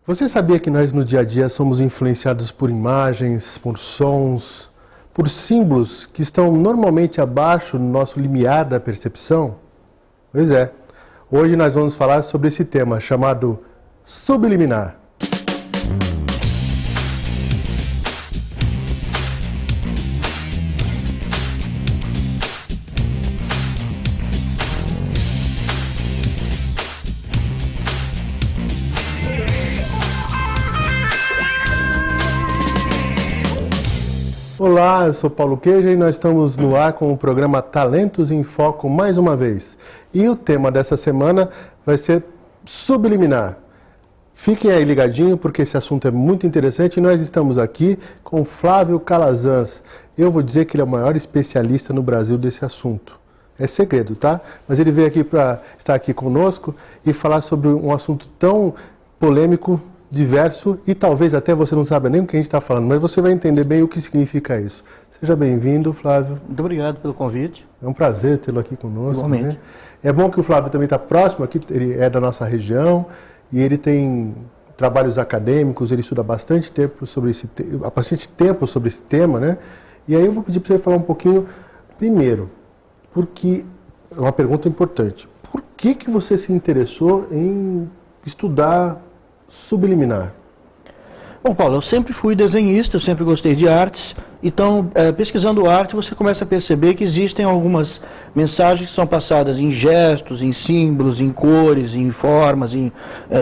Você sabia que nós no dia a dia somos influenciados por imagens, por sons, por símbolos que estão normalmente abaixo do nosso limiar da percepção? Pois é, hoje nós vamos falar sobre esse tema chamado subliminar. Olá, eu sou Paulo Queija e nós estamos no ar com o programa Talentos em Foco mais uma vez. E o tema dessa semana vai ser subliminar. Fiquem aí ligadinho porque esse assunto é muito interessante e nós estamos aqui com Flávio Calazans. Eu vou dizer que ele é o maior especialista no Brasil desse assunto. É segredo, tá? Mas ele veio aqui para estar aqui conosco e falar sobre um assunto tão polêmico, diverso e talvez até você não saiba nem o que a gente está falando, mas você vai entender bem o que significa isso. Seja bem-vindo, Flávio. Muito obrigado pelo convite. É um prazer tê-lo aqui conosco. Igualmente. Né? É bom que o Flávio também está próximo aqui, ele é da nossa região e ele tem trabalhos acadêmicos, ele estuda bastante tempo sobre esse tema, né? E aí eu vou pedir para você falar um pouquinho, primeiro, porque é uma pergunta importante. Por que você se interessou em estudar subliminar? Bom, Paulo, eu sempre fui desenhista, eu sempre gostei de artes, então, pesquisando arte, você começa a perceber que existem algumas mensagens que são passadas em gestos, em símbolos, em cores, em formas, em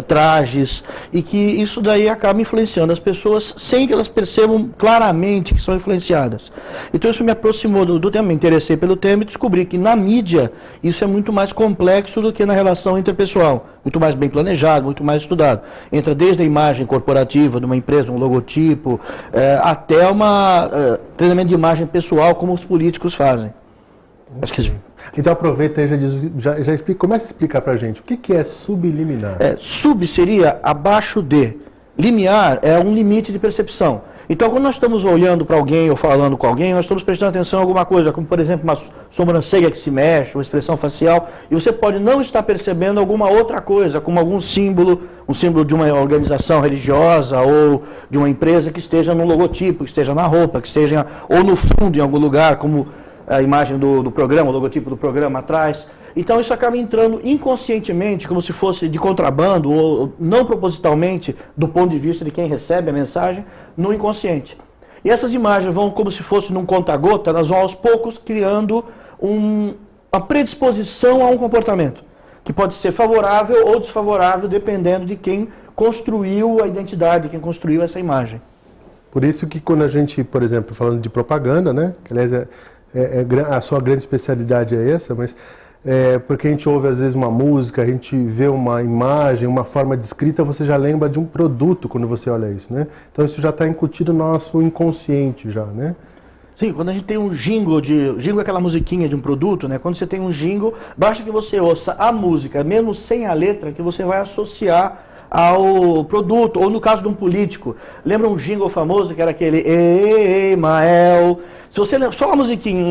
trajes, e que isso daí acaba influenciando as pessoas sem que elas percebam claramente que são influenciadas. Então isso me aproximou do tema, me interessei pelo tema e descobri que na mídia isso é muito mais complexo do que na relação interpessoal, muito mais bem planejado, muito mais estudado. Entra desde a imagem corporativa de uma empresa, um logotipo, até treinamento de imagem pessoal, como os políticos fazem. Então aproveita e já explica, começa a explicar pra gente o que é subliminar. Sub seria abaixo de, limiar é um limite de percepção. Então quando nós estamos olhando para alguém ou falando com alguém, nós estamos prestando atenção em alguma coisa, como por exemplo uma sobrancelha que se mexe, uma expressão facial, e você pode não estar percebendo alguma outra coisa, como algum símbolo, um símbolo de uma organização religiosa ou de uma empresa que esteja no logotipo, que esteja na roupa, que esteja ou no fundo em algum lugar, como a imagem do programa, o logotipo do programa atrás. Então isso acaba entrando inconscientemente, como se fosse de contrabando ou não propositalmente, do ponto de vista de quem recebe a mensagem, no inconsciente. E essas imagens vão como se fosse num conta-gota, elas vão aos poucos criando uma predisposição a um comportamento, que pode ser favorável ou desfavorável, dependendo de quem construiu a identidade, quem construiu essa imagem. Por isso que quando a gente, por exemplo, falando de propaganda, né, que aliás a sua grande especialidade é essa, mas porque a gente ouve às vezes uma música, a gente vê uma imagem, uma forma de escrita, você já lembra de um produto quando você olha isso, né? Então isso já está incutido no nosso inconsciente já, né? Sim, quando a gente tem um jingle é aquela musiquinha de um produto, né? Quando você tem um jingle, basta que você ouça a música, mesmo sem a letra, que você vai associar ao produto, ou no caso de um político. Lembra um jingle famoso que era aquele Ei, Mael? Se você lembra só a musiquinha,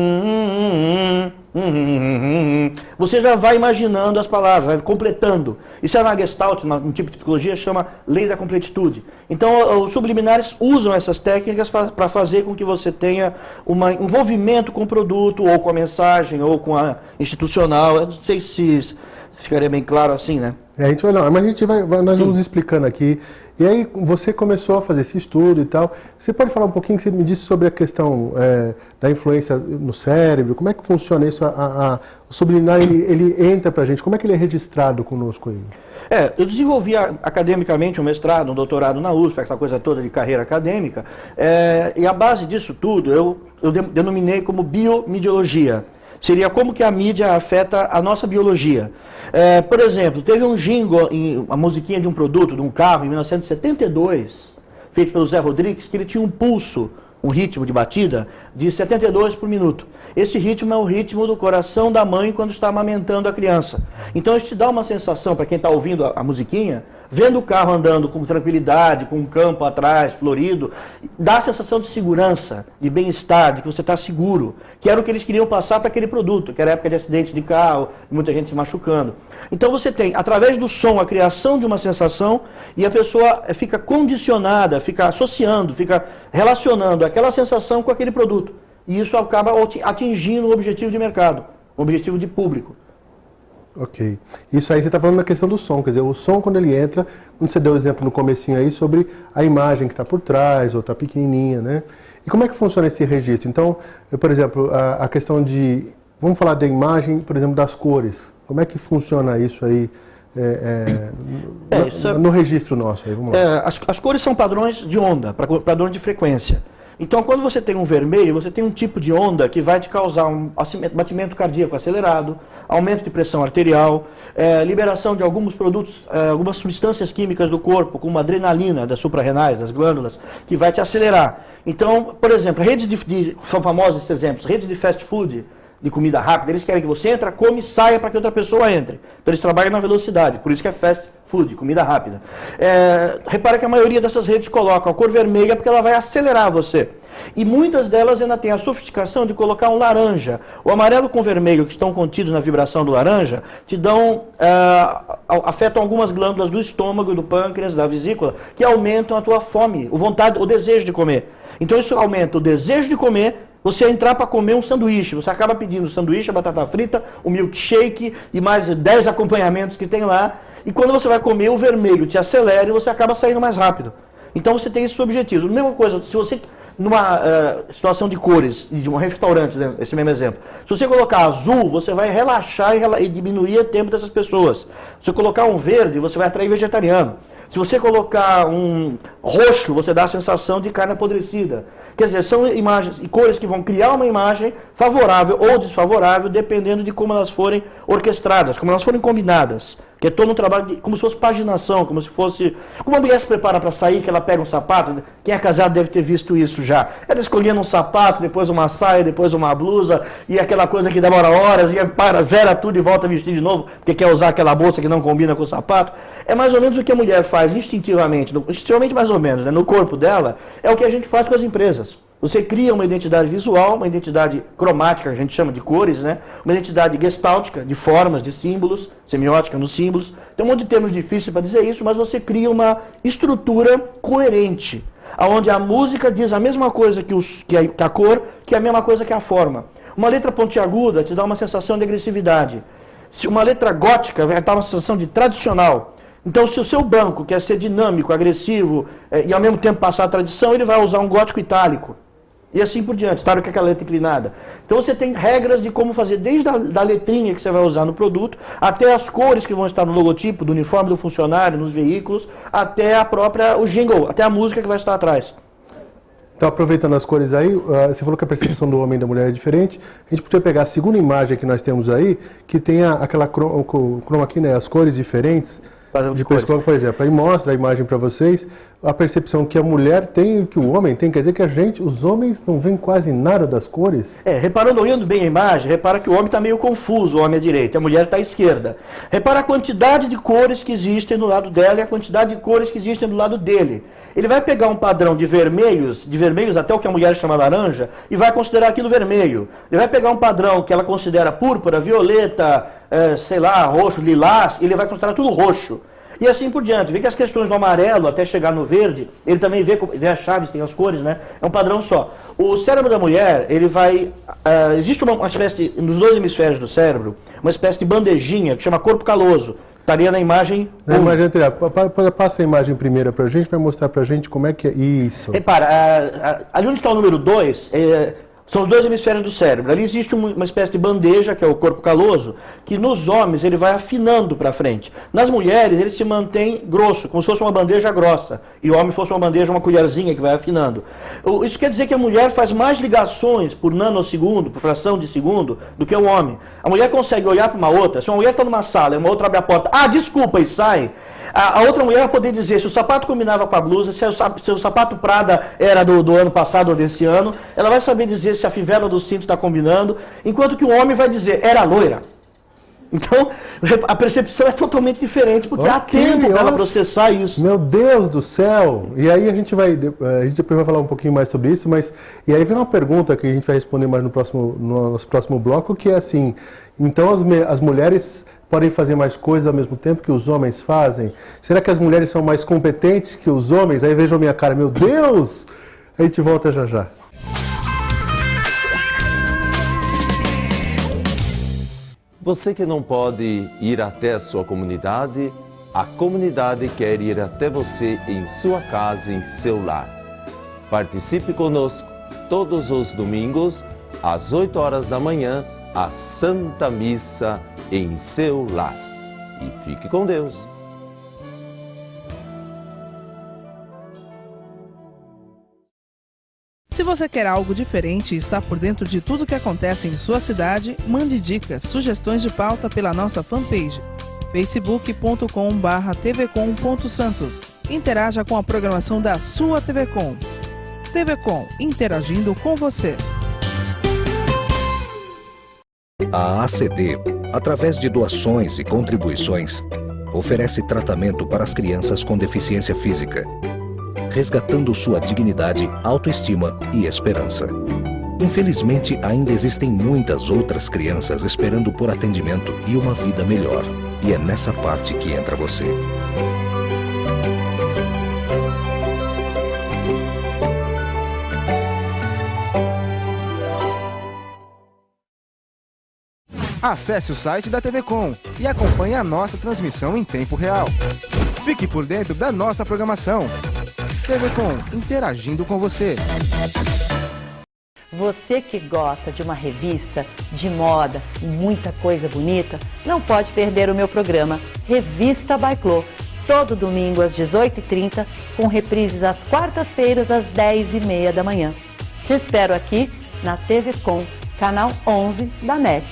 você já vai imaginando as palavras, vai completando. Isso é na Gestalt, um tipo de psicologia, chama lei da completitude. Então, os subliminares usam essas técnicas para fazer com que você tenha um envolvimento com o produto, ou com a mensagem, ou com a institucional. Eu não sei se ficaria bem claro assim, né? Nós vamos explicando aqui. E aí você começou a fazer esse estudo e tal. Você pode falar um pouquinho, que você me disse sobre a questão da influência no cérebro, como é que funciona isso? O subliminar, ele entra pra gente, como é que ele é registrado conosco aí? Eu desenvolvi academicamente um mestrado, um doutorado na USP, essa coisa toda de carreira acadêmica, e a base disso tudo eu denominei como biomediologia. Seria como que a mídia afeta a nossa biologia. Por exemplo, teve um jingle, uma musiquinha de um produto, de um carro, em 1972, feito pelo Zé Rodrigues, que ele tinha um pulso, um ritmo de batida, de 72 por minuto. Esse ritmo é o ritmo do coração da mãe quando está amamentando a criança. Então isso te dá uma sensação, para quem está ouvindo a musiquinha, vendo o carro andando com tranquilidade, com um campo atrás, florido, dá a sensação de segurança, de bem-estar, de que você está seguro, que era o que eles queriam passar para aquele produto, que era a época de acidentes de carro, muita gente se machucando. Então você tem, através do som, a criação de uma sensação e a pessoa fica condicionada, fica associando, fica relacionando aquela sensação com aquele produto. E isso acaba atingindo o objetivo de mercado, o objetivo de público. Ok. Isso aí você está falando da questão do som, quer dizer, o som quando ele entra, quando você deu o exemplo no comecinho aí sobre a imagem que está por trás, ou está pequenininha, né? E como é que funciona esse registro? Então, por exemplo, a questão de, vamos falar da imagem, por exemplo, das cores. Como é que funciona isso aí no registro nosso? Aí, vamos lá. As cores são padrões de onda, padrões de frequência. Então, quando você tem um vermelho, você tem um tipo de onda que vai te causar um batimento cardíaco acelerado, aumento de pressão arterial, liberação de alguns produtos, algumas substâncias químicas do corpo, como adrenalina das suprarrenais, das glândulas, que vai te acelerar. Então, por exemplo, são famosos esses exemplos, redes de fast food, de comida rápida, eles querem que você entre, come e saia para que outra pessoa entre. Então, eles trabalham na velocidade, por isso que é fast food, comida rápida. Repara que a maioria dessas redes coloca a cor vermelha porque ela vai acelerar você. E muitas delas ainda têm a sofisticação de colocar um laranja. O amarelo com o vermelho, que estão contidos na vibração do laranja, afetam algumas glândulas do estômago, do pâncreas, da vesícula, que aumentam a tua fome, o desejo de comer. Então isso aumenta o desejo de comer. Você entrar para comer um sanduíche, você acaba pedindo sanduíche, a batata frita, o milkshake e mais 10 acompanhamentos que tem lá. E quando você vai comer, o vermelho te acelera e você acaba saindo mais rápido. Então você tem esses objetivos. A mesma coisa, se você, numa situação de cores, de um restaurante, né, esse mesmo exemplo, se você colocar azul, você vai relaxar e diminuir o tempo dessas pessoas. Se você colocar um verde, você vai atrair vegetariano. Se você colocar um roxo, você dá a sensação de carne apodrecida. Quer dizer, são imagens e cores que vão criar uma imagem favorável ou desfavorável, dependendo de como elas forem orquestradas, como elas forem combinadas. Que é todo um trabalho, como se fosse paginação, como se fosse... Como a mulher se prepara para sair, que ela pega um sapato, quem é casado deve ter visto isso já. Ela escolhendo um sapato, depois uma saia, depois uma blusa, e aquela coisa que demora horas, e zera tudo e volta a vestir de novo, porque quer usar aquela bolsa que não combina com o sapato. É mais ou menos o que a mulher faz instintivamente mais ou menos, né, no corpo dela, é o que a gente faz com as empresas. Você cria uma identidade visual, uma identidade cromática, que a gente chama de cores, né? Uma identidade gestáltica, de formas, de símbolos, semiótica nos símbolos. Tem um monte de termos difíceis para dizer isso, mas você cria uma estrutura coerente, onde a música diz a mesma coisa que a cor, que é a mesma coisa que a forma. Uma letra pontiaguda te dá uma sensação de agressividade. Se uma letra gótica vai dar uma sensação de tradicional. Então, se o seu banco quer ser dinâmico, agressivo e ao mesmo tempo passar a tradição, ele vai usar um gótico itálico. E assim por diante, claro que aquela letra inclinada. Então você tem regras de como fazer, desde a letrinha que você vai usar no produto, até as cores que vão estar no logotipo, do uniforme do funcionário, nos veículos, até o jingle, até a música que vai estar atrás. Então, aproveitando as cores aí, você falou que a percepção do homem e da mulher é diferente. A gente podia pegar a segunda imagem que nós temos aí, que tem aquela croma aqui, né, as cores diferentes. Depois coloca, por exemplo, aí mostra a imagem para vocês, a percepção que a mulher tem e que o homem tem, quer dizer que os homens não veem quase nada das cores? Reparando, olhando bem a imagem, repara que o homem está meio confuso, o homem à direita, a mulher está à esquerda. Repara a quantidade de cores que existem do lado dela e a quantidade de cores que existem do lado dele. Ele vai pegar um padrão de vermelhos até o que a mulher chama laranja, e vai considerar aquilo vermelho. Ele vai pegar um padrão que ela considera púrpura, violeta, roxo, lilás, e ele vai considerar tudo roxo. E assim por diante. Vê que as questões do amarelo até chegar no verde, ele também vê as chaves, tem as cores, né? É um padrão só. O cérebro da mulher, ele vai... existe uma espécie, nos dois hemisférios do cérebro, uma espécie de bandejinha que chama corpo caloso. Estaria na imagem... Na imagem anterior. Passa a imagem primeira para a gente, vai mostrar para a gente como é que é isso. Repara, ali onde está o número 2... são os dois hemisférios do cérebro. Ali existe uma espécie de bandeja, que é o corpo caloso, que nos homens ele vai afinando para frente. Nas mulheres ele se mantém grosso, como se fosse uma bandeja grossa. E o homem fosse uma bandeja, uma colherzinha que vai afinando. Isso quer dizer que a mulher faz mais ligações por nanosegundo, por fração de segundo, do que o homem. A mulher consegue olhar para uma outra. Se uma mulher está numa sala e uma outra abre a porta, desculpa, e sai... A outra mulher vai poder dizer se o sapato combinava com a blusa, se o sapato Prada era do ano passado ou desse ano. Ela vai saber dizer se a fivela do cinto está combinando, enquanto que o homem vai dizer, era loira. Então, a percepção é totalmente diferente, porque há tempo para ela processar isso. Meu Deus do céu! E aí a gente depois vai falar um pouquinho mais sobre isso, mas e aí vem uma pergunta que a gente vai responder mais no nosso próximo bloco, que é assim, então as mulheres podem fazer mais coisas ao mesmo tempo que os homens fazem? Será que as mulheres são mais competentes que os homens? Aí vejam a minha cara, meu Deus! A gente volta já já. Você que não pode ir até a sua comunidade, a comunidade quer ir até você em sua casa, em seu lar. Participe conosco todos os domingos, às 8 horas da manhã, a Santa Missa em seu lar. E fique com Deus. Se você quer algo diferente e está por dentro de tudo que acontece em sua cidade, mande dicas, sugestões de pauta pela nossa fanpage, facebook.com/tvcom.santos. Interaja com a programação da sua TV Com. TV Com, interagindo com você. A ACD, através de doações e contribuições, oferece tratamento para as crianças com deficiência física, resgatando sua dignidade, autoestima e esperança. Infelizmente, ainda existem muitas outras crianças esperando por atendimento e uma vida melhor. E é nessa parte que entra você. Acesse o site da TV Com e acompanhe a nossa transmissão em tempo real. Fique por dentro da nossa programação. TV Com, interagindo com você. Você que gosta de uma revista de moda, muita coisa bonita, não pode perder o meu programa Revista Biclô, todo domingo às 18h30, com reprises às quartas-feiras às 10h30 da manhã. Te espero aqui na TV Com, canal 11 da NET.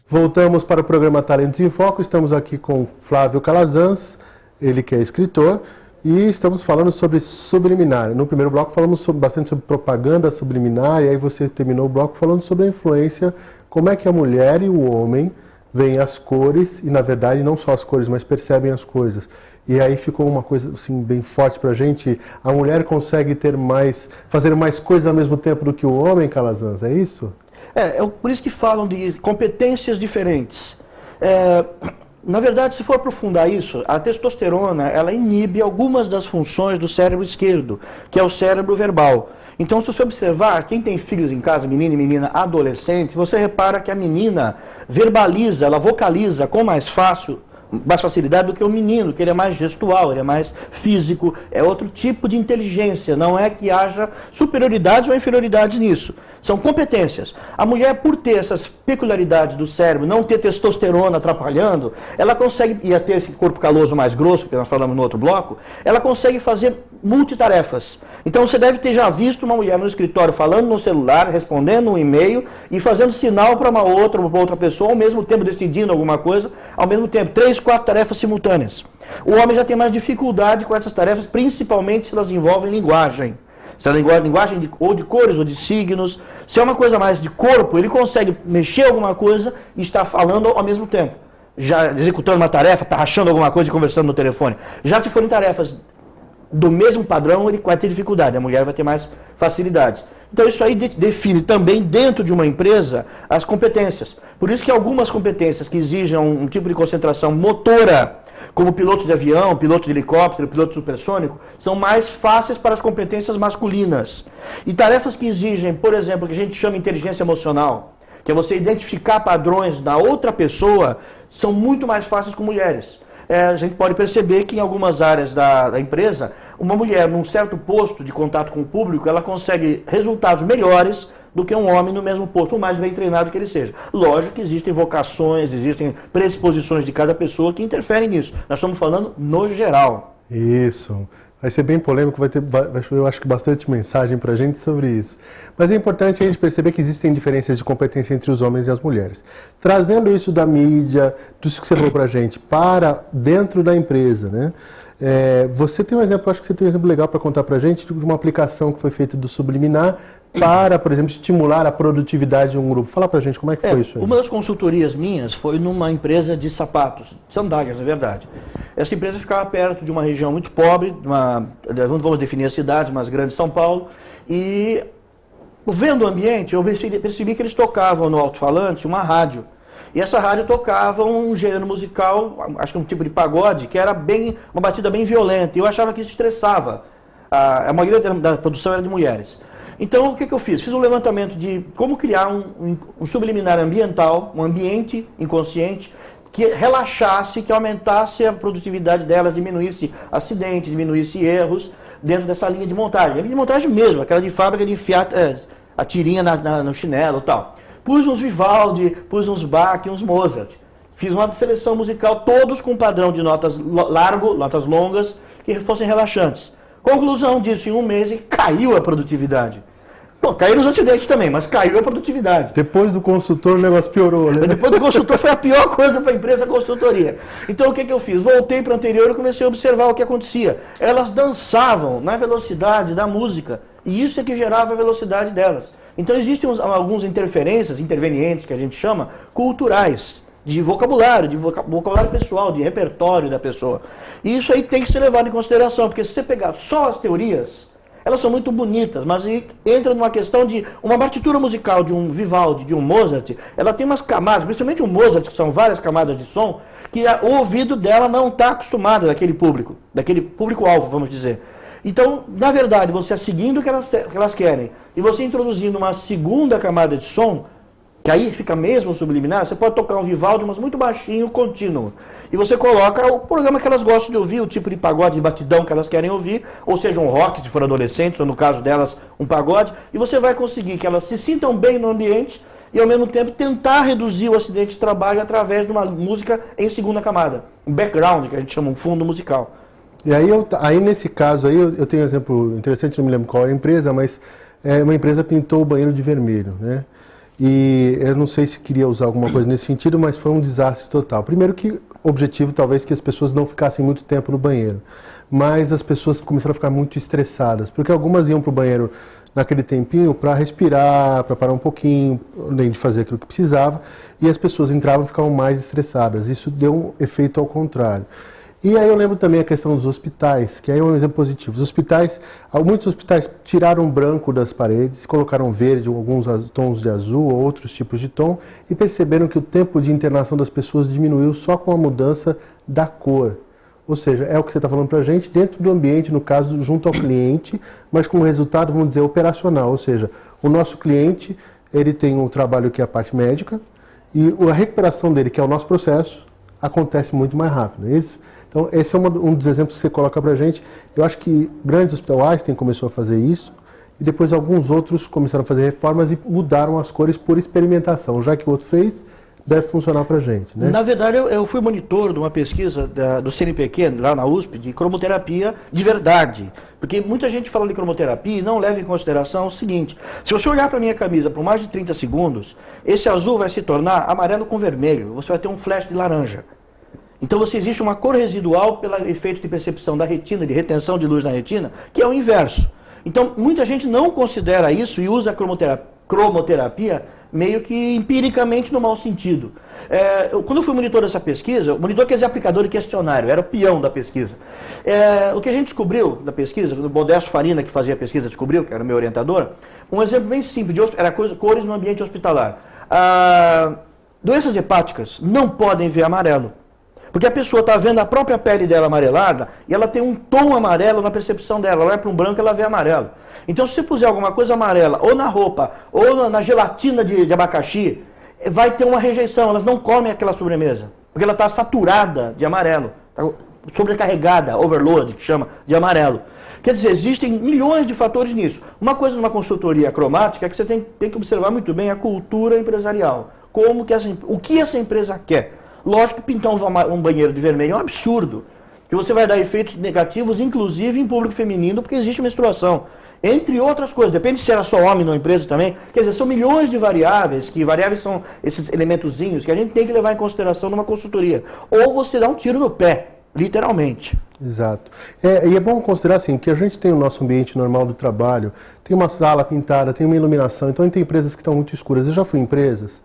Voltamos para o programa Talentos em Foco. Estamos aqui com Flávio Calazans, ele que é escritor, e estamos falando sobre subliminar. No primeiro bloco falamos bastante sobre propaganda subliminar, e aí você terminou o bloco falando sobre a influência, como é que a mulher e o homem veem as cores, e na verdade não só as cores, mas percebem as coisas. E aí ficou uma coisa assim bem forte pra gente, a mulher consegue fazer mais coisas ao mesmo tempo do que o homem, Calazans, é isso? Por isso que falam de competências diferentes. Na verdade, se for aprofundar isso, a testosterona, ela inibe algumas das funções do cérebro esquerdo, que é o cérebro verbal. Então, se você observar, quem tem filhos em casa, menino e menina adolescente, você repara que a menina verbaliza, ela vocaliza com mais facilidade do que o menino, que ele é mais gestual, ele é mais físico, é outro tipo de inteligência, não é que haja superioridades ou inferioridades nisso. São competências. A mulher, por ter essas peculiaridades do cérebro, não ter testosterona atrapalhando, ela consegue, e ter esse corpo caloso mais grosso, que nós falamos no outro bloco, ela consegue fazer multitarefas. Então você deve ter já visto uma mulher no escritório falando no celular, respondendo um e-mail e fazendo sinal para uma outra pessoa, ao mesmo tempo decidindo alguma coisa, ao mesmo tempo, 3, 4 tarefas simultâneas. O homem já tem mais dificuldade com essas tarefas, principalmente se elas envolvem linguagem. Se é linguagem ou de cores ou de signos, se é uma coisa mais de corpo, ele consegue mexer alguma coisa e estar falando ao mesmo tempo. Já executando uma tarefa, está rachando alguma coisa e conversando no telefone. Já se forem tarefas do mesmo padrão, ele vai ter dificuldade, a mulher vai ter mais facilidades. Então isso aí define também dentro de uma empresa as competências. Por isso que algumas competências que exigem um tipo de concentração motora, como piloto de avião, piloto de helicóptero, piloto supersônico, são mais fáceis para as competências masculinas. E tarefas que exigem, por exemplo, o que a gente chama de inteligência emocional, que é você identificar padrões da outra pessoa, são muito mais fáceis com mulheres. A gente pode perceber que em algumas áreas da empresa, uma mulher num certo posto de contato com o público, ela consegue resultados melhores do que um homem no mesmo posto, por mais bem treinado que ele seja. Lógico que existem vocações, existem predisposições de cada pessoa que interferem nisso. Nós estamos falando no geral. Isso. Vai ser bem polêmico, vai chover, eu acho que bastante mensagem para a gente sobre isso. Mas é importante a gente perceber que existem diferenças de competência entre os homens e as mulheres. Trazendo isso da mídia, disso que você falou para a gente, para dentro da empresa, né? Você tem um exemplo, acho que você tem um exemplo legal para contar para a gente, de uma aplicação que foi feita do Subliminar para, por exemplo, estimular a produtividade de um grupo. Fala para a gente como é que foi isso aí. Uma das consultorias minhas foi numa empresa de sapatos, sandálias, na verdade. Essa empresa ficava perto de uma região muito pobre, não vamos definir a cidade, mas grande São Paulo, e vendo o ambiente, eu percebi que eles tocavam no alto-falante uma rádio. E essa rádio tocava um gênero musical, acho que um tipo de pagode, que era uma batida bem violenta. E eu achava que isso estressava. A maioria da produção era de mulheres. Então, o que eu fiz? Fiz um levantamento de como criar um subliminar ambiental, um ambiente inconsciente, que relaxasse, que aumentasse a produtividade delas, diminuísse acidentes, diminuísse erros dentro dessa linha de montagem. A linha de montagem mesmo, aquela de fábrica de enfiar a tirinha no chinelo e tal. Pus uns Vivaldi, pus uns Bach, uns Mozart. Fiz uma seleção musical, todos com padrão de notas notas longas, que fossem relaxantes. Conclusão disso, em um mês, caiu a produtividade. Bom, caíram os acidentes também, mas caiu a produtividade. Depois do consultor, o negócio piorou, né? Depois do consultor foi a pior coisa para a empresa, a consultoria. Então, o que eu fiz? Voltei para o anterior e comecei a observar o que acontecia. Elas dançavam na velocidade da música, e isso é que gerava a velocidade delas. Então, existem algumas intervenientes, que a gente chama, culturais, de vocabulário pessoal, de repertório da pessoa. E isso aí tem que ser levado em consideração, porque se você pegar só as teorias, elas são muito bonitas, mas entra numa questão de uma partitura musical de um Vivaldi, de um Mozart, ela tem umas camadas, principalmente o Mozart, que são várias camadas de som, que o ouvido dela não está acostumado daquele público-alvo, vamos dizer. Então, na verdade, você seguindo o que elas querem, e você introduzindo uma segunda camada de som, que aí fica mesmo subliminar, você pode tocar um Vivaldi, mas muito baixinho, contínuo. E você coloca o programa que elas gostam de ouvir, o tipo de pagode, de batidão que elas querem ouvir, ou seja, um rock, se for adolescente, ou no caso delas, um pagode, e você vai conseguir que elas se sintam bem no ambiente e, ao mesmo tempo, tentar reduzir o acidente de trabalho através de uma música em segunda camada. Um background, que a gente chama um fundo musical. E aí nesse caso aí, eu tenho um exemplo interessante, não me lembro qual era a empresa, mas uma empresa pintou o banheiro de vermelho, né? E eu não sei se queria usar alguma coisa nesse sentido, mas foi um desastre total. Primeiro que o objetivo talvez que as pessoas não ficassem muito tempo no banheiro, mas as pessoas começaram a ficar muito estressadas, porque algumas iam para o banheiro naquele tempinho para respirar, para parar um pouquinho, além de fazer aquilo que precisava, e as pessoas entravam e ficavam mais estressadas. Isso deu um efeito ao contrário. E aí eu lembro também a questão dos hospitais, que aí é um exemplo positivo. Muitos hospitais tiraram branco das paredes, colocaram verde, alguns tons de azul, ou outros tipos de tom, e perceberam que o tempo de internação das pessoas diminuiu só com a mudança da cor. Ou seja, é o que você está falando para a gente, dentro do ambiente, no caso, junto ao cliente, mas com um resultado, vamos dizer, operacional. Ou seja, o nosso cliente, ele tem um trabalho que é a parte médica, e a recuperação dele, que é o nosso processo, acontece muito mais rápido, não é isso? Então, esse é um dos exemplos que você coloca para a gente. Eu acho que grandes hospitais, o Einstein começou a fazer isso, e depois alguns outros começaram a fazer reformas e mudaram as cores por experimentação. Já que o outro fez, deve funcionar para a gente, né? Na verdade, eu fui monitor de uma pesquisa do CNPq, lá na USP, de cromoterapia de verdade. Porque muita gente fala de cromoterapia e não leva em consideração o seguinte: se você olhar para a minha camisa por mais de 30 segundos, esse azul vai se tornar amarelo com vermelho, você vai ter um flash de laranja. Então existe uma cor residual pelo efeito de percepção da retina, de retenção de luz na retina, que é o inverso. Então muita gente não considera isso e usa a cromoterapia meio que empiricamente no mau sentido. Quando eu fui monitor dessa pesquisa, o monitor quer dizer aplicador de questionário, era o peão da pesquisa. O que a gente descobriu da pesquisa, o Modesto Farina, que fazia a pesquisa, descobriu, que era o meu orientador, um exemplo bem simples, era cores no ambiente hospitalar. Doenças hepáticas não podem ver amarelo. Porque a pessoa está vendo a própria pele dela amarelada e ela tem um tom amarelo na percepção dela. Ela olha para um branco e ela vê amarelo. Então, se você puser alguma coisa amarela, ou na roupa, ou na gelatina de abacaxi, vai ter uma rejeição. Elas não comem aquela sobremesa. Porque ela está saturada de amarelo. Tá sobrecarregada, overload, que chama, de amarelo. Quer dizer, existem milhões de fatores nisso. Uma coisa numa consultoria cromática é que você tem que observar muito bem a cultura empresarial. O que essa empresa quer. Lógico que pintar um banheiro de vermelho é um absurdo. que você vai dar efeitos negativos, inclusive em público feminino, porque existe menstruação. Entre outras coisas, depende se era só homem na empresa também. Quer dizer, são milhões de variáveis, que variáveis são esses elementozinhos que a gente tem que levar em consideração numa consultoria. Ou você dá um tiro no pé, literalmente. Exato. E é bom considerar assim, que a gente tem o nosso ambiente normal do trabalho, tem uma sala pintada, tem uma iluminação, então tem empresas que estão muito escuras. Eu já fui em empresas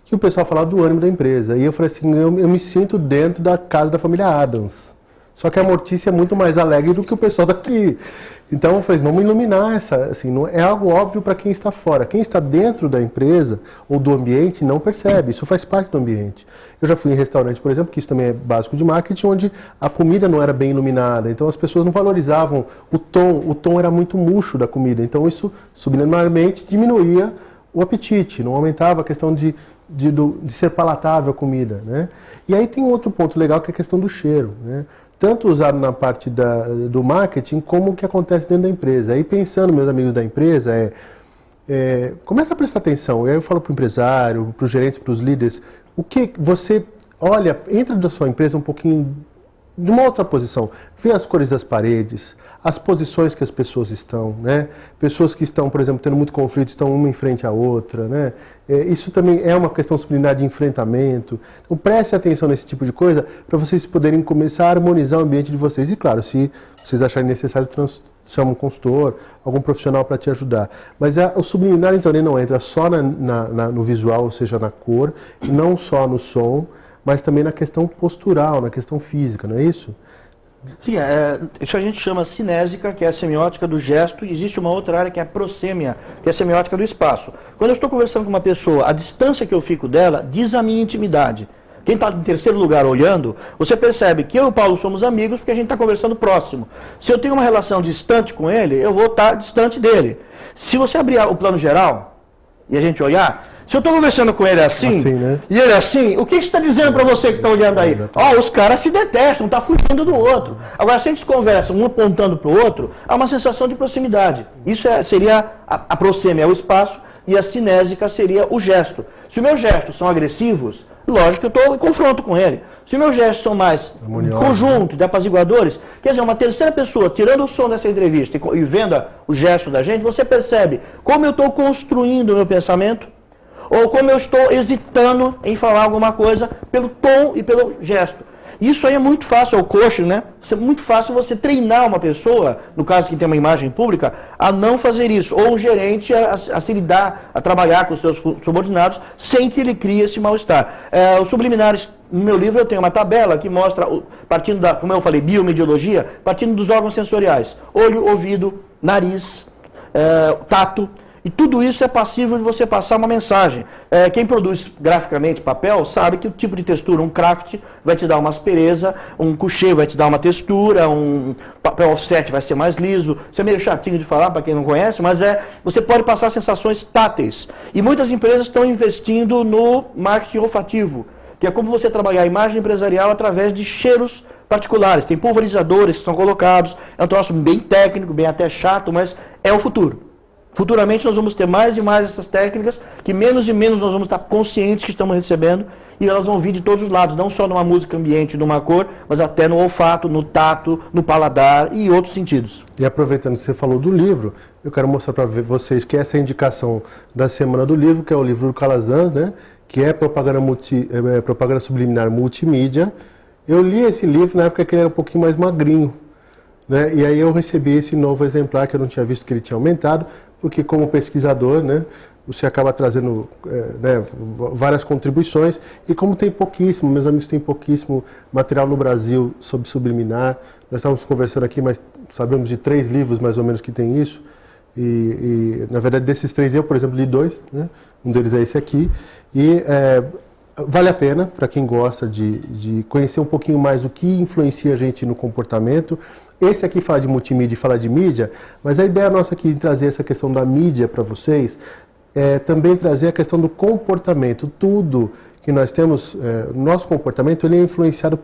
que o pessoal falava do ânimo da empresa, e eu falei assim, eu me sinto dentro da casa da família Addams. Só que a Mortícia é muito mais alegre do que o pessoal daqui. Então eu falei, vamos iluminar essa, assim, não é algo óbvio para quem está fora. Quem está dentro da empresa ou do ambiente não percebe, isso faz parte do ambiente. Eu já fui em restaurante, por exemplo, que isso também é básico de marketing, onde a comida não era bem iluminada, então as pessoas não valorizavam o tom era muito murcho da comida, então isso subliminarmente diminuía o apetite, não aumentava a questão de ser palatável a comida, né? E aí tem um outro ponto legal que é a questão do cheiro, né? Tanto usado na parte do marketing, como o que acontece dentro da empresa. Aí pensando, meus amigos da empresa, começa a prestar atenção. E aí eu falo para o empresário, para os gerentes, para os líderes, o que você olha, entra da sua empresa um pouquinho de uma outra posição, vê as cores das paredes, as posições que as pessoas estão, né? Pessoas que estão, por exemplo, tendo muito conflito, estão uma em frente à outra, né? Isso também é uma questão subliminar de enfrentamento. Então preste atenção nesse tipo de coisa para vocês poderem começar a harmonizar o ambiente de vocês. E claro, se vocês acharem necessário, chama um consultor, algum profissional para te ajudar. Mas o subliminar, então, ele não entra só no visual, ou seja, na cor, e não só no som, mas também na questão postural, na questão física, não é isso? Sim, isso a gente chama cinésica, que é a semiótica do gesto, e existe uma outra área que é a prosêmia, que é a semiótica do espaço. Quando eu estou conversando com uma pessoa, a distância que eu fico dela diz a minha intimidade. Quem está em terceiro lugar olhando, você percebe que eu e o Paulo somos amigos porque a gente está conversando próximo. Se eu tenho uma relação distante com ele, eu vou estar distante dele. Se você abrir o plano geral e a gente olhar, se eu estou conversando com ele assim né? E ele assim, o que você está dizendo para você que está olhando aí? Os caras se detestam, está fugindo do outro. Agora, se eles conversam, um apontando para o outro, há uma sensação de proximidade. Isso seria a prosêmia, é o espaço, e a cinésica seria o gesto. Se os meus gestos são agressivos, lógico que eu estou em confronto com ele. Se meus gestos são mais conjunto, de apaziguadores, quer dizer, uma terceira pessoa tirando o som dessa entrevista e vendo o gesto da gente, você percebe como eu estou construindo o meu pensamento, ou como eu estou hesitando em falar alguma coisa pelo tom e pelo gesto. Isso aí é muito fácil, é o coaching, né? É muito fácil você treinar uma pessoa, no caso que tem uma imagem pública, a não fazer isso. Ou um gerente a se lidar, a trabalhar com os seus subordinados, sem que ele crie esse mal-estar. Os subliminares, no meu livro eu tenho uma tabela que mostra, partindo da, como eu falei, biomediologia, partindo dos órgãos sensoriais. Olho, ouvido, nariz, tato. E tudo isso é passível de você passar uma mensagem. Quem produz graficamente papel sabe que o tipo de textura, um craft vai te dar uma aspereza, um coucher vai te dar uma textura, um papel offset vai ser mais liso. Isso é meio chatinho de falar para quem não conhece, mas você pode passar sensações táteis. E muitas empresas estão investindo no marketing olfativo, que é como você trabalhar a imagem empresarial através de cheiros particulares. Tem pulverizadores que são colocados, é um troço bem técnico, bem até chato, mas é o futuro. Futuramente nós vamos ter mais e mais essas técnicas, que menos e menos nós vamos estar conscientes que estamos recebendo, e elas vão vir de todos os lados, não só numa música ambiente, numa cor, mas até no olfato, no tato, no paladar e outros sentidos. E aproveitando que você falou do livro, eu quero mostrar para vocês que essa é a indicação da semana do livro, que é o livro do Calazans, né, que é propaganda subliminar multimídia. Eu li esse livro na época que ele era um pouquinho mais magrinho, né, e aí eu recebi esse novo exemplar que eu não tinha visto que ele tinha aumentado, porque como pesquisador, né, você acaba trazendo várias contribuições, e como tem pouquíssimo, meus amigos têm pouquíssimo material no Brasil sobre subliminar, nós estávamos conversando aqui, mas sabemos de 3 livros mais ou menos que tem isso, e na verdade desses 3 eu, por exemplo, li 2, né, um deles é esse aqui, e vale a pena para quem gosta de conhecer um pouquinho mais o que influencia a gente no comportamento. Esse aqui fala de multimídia e fala de mídia, mas a ideia nossa aqui de trazer essa questão da mídia para vocês é também trazer a questão do comportamento. Tudo que nós temos, nosso comportamento, ele é influenciado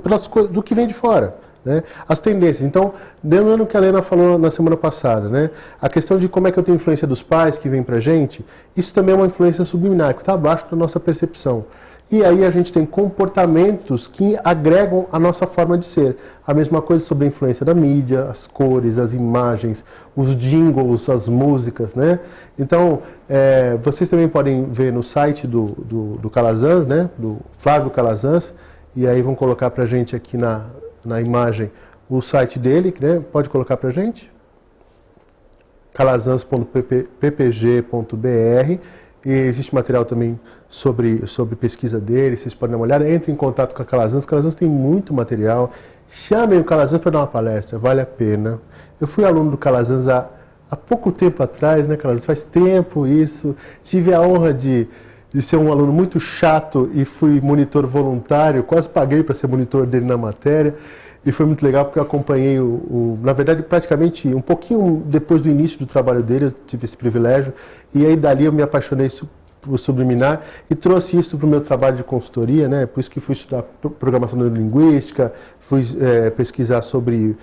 pelas coisas do que vem de fora, né? As tendências. Então, lembrando o que a Lena falou na semana passada, né? A questão de como é que eu tenho influência dos pais que vem pra gente, isso também é uma influência subliminar, que está abaixo da nossa percepção. E aí a gente tem comportamentos que agregam a nossa forma de ser. A mesma coisa sobre a influência da mídia, as cores, as imagens, os jingles, as músicas, né? Então, vocês também podem ver no site do Calazans, né? Do Flávio Calazans, e aí vão colocar pra gente aqui na imagem o site dele, né? Pode colocar pra gente? calazans.ppg.br. E existe material também sobre pesquisa dele, vocês podem dar uma olhada. Entre em contato com a Calazans. A Calazans tem muito material. Chamem o Calazans para dar uma palestra, vale a pena. Eu fui aluno do Calazans há pouco tempo atrás, né, Calazans? Faz tempo isso. Tive a honra de ser um aluno muito chato e fui monitor voluntário, quase paguei para ser monitor dele na matéria. E foi muito legal porque eu acompanhei, na verdade, praticamente um pouquinho depois do início do trabalho dele, eu tive esse privilégio. E aí dali eu me apaixonei por subliminar e trouxe isso para o meu trabalho de consultoria, né? Por isso que fui estudar programação neurolinguística, fui pesquisar sobre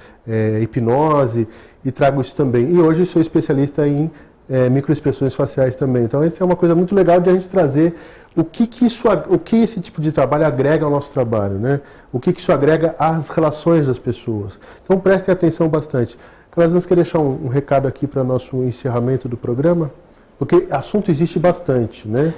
hipnose e trago isso também. E hoje sou especialista em microexpressões faciais também. Então, essa é uma coisa muito legal de a gente trazer o que esse tipo de trabalho agrega ao nosso trabalho, né? O que isso agrega às relações das pessoas. Então, prestem atenção bastante. Calazans, quer deixar um recado aqui para nosso encerramento do programa? Porque assunto existe bastante, né?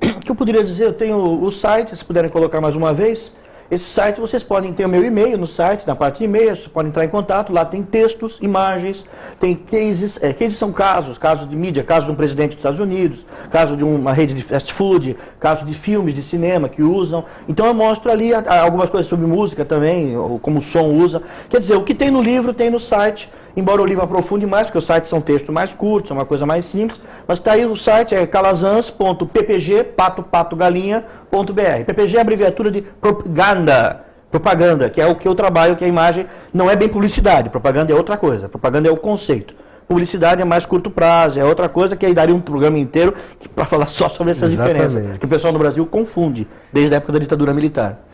O que eu poderia dizer, eu tenho o site, se puderem colocar mais uma vez. Esse site, vocês podem ter o meu e-mail no site, na parte de e-mail, vocês podem entrar em contato, lá tem textos, imagens, tem cases, cases são casos de mídia, casos de um presidente dos Estados Unidos, caso de uma rede de fast food, casos de filmes de cinema que usam. Então eu mostro ali algumas coisas sobre música também, ou como o som usa. Quer dizer, o que tem no livro tem no site, embora o livro aprofunde mais, porque os sites são textos mais curtos, é uma coisa mais simples, mas está aí o site, é calazans.ppg.galinha.br. PPG é a abreviatura de propaganda, que é o que eu trabalho, que a imagem não é bem publicidade, propaganda é outra coisa, propaganda é o conceito. Publicidade é mais curto prazo, é outra coisa que aí daria um programa inteiro para falar só sobre essas diferenças, que o pessoal no Brasil confunde, desde a época da ditadura militar.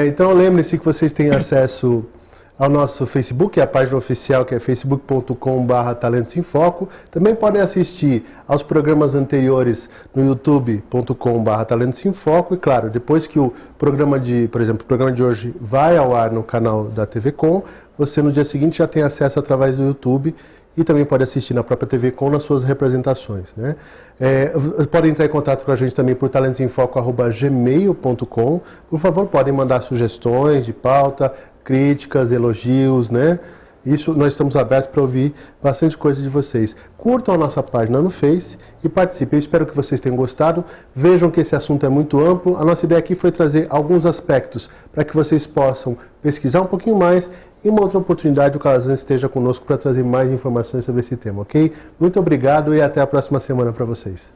Então lembre-se que vocês têm acesso ao nosso Facebook, a página oficial que é facebook.com/Talentos em Foco. Também podem assistir aos programas anteriores no youtube.com/Talentos em Foco. E claro, depois que o programa por exemplo, o programa de hoje vai ao ar no canal da TV Com, você no dia seguinte já tem acesso através do YouTube e também pode assistir na própria TV Com nas suas representações, né? Podem entrar em contato com a gente também por talentosemfoco@gmail.com. Por favor, podem mandar sugestões de pauta, críticas, elogios, né? Isso, nós estamos abertos para ouvir bastante coisa de vocês. Curtam a nossa página no Face e participem. Eu espero que vocês tenham gostado. Vejam que esse assunto é muito amplo. A nossa ideia aqui foi trazer alguns aspectos para que vocês possam pesquisar um pouquinho mais. E uma outra oportunidade, o Calazans esteja conosco para trazer mais informações sobre esse tema, ok? Muito obrigado e até a próxima semana para vocês.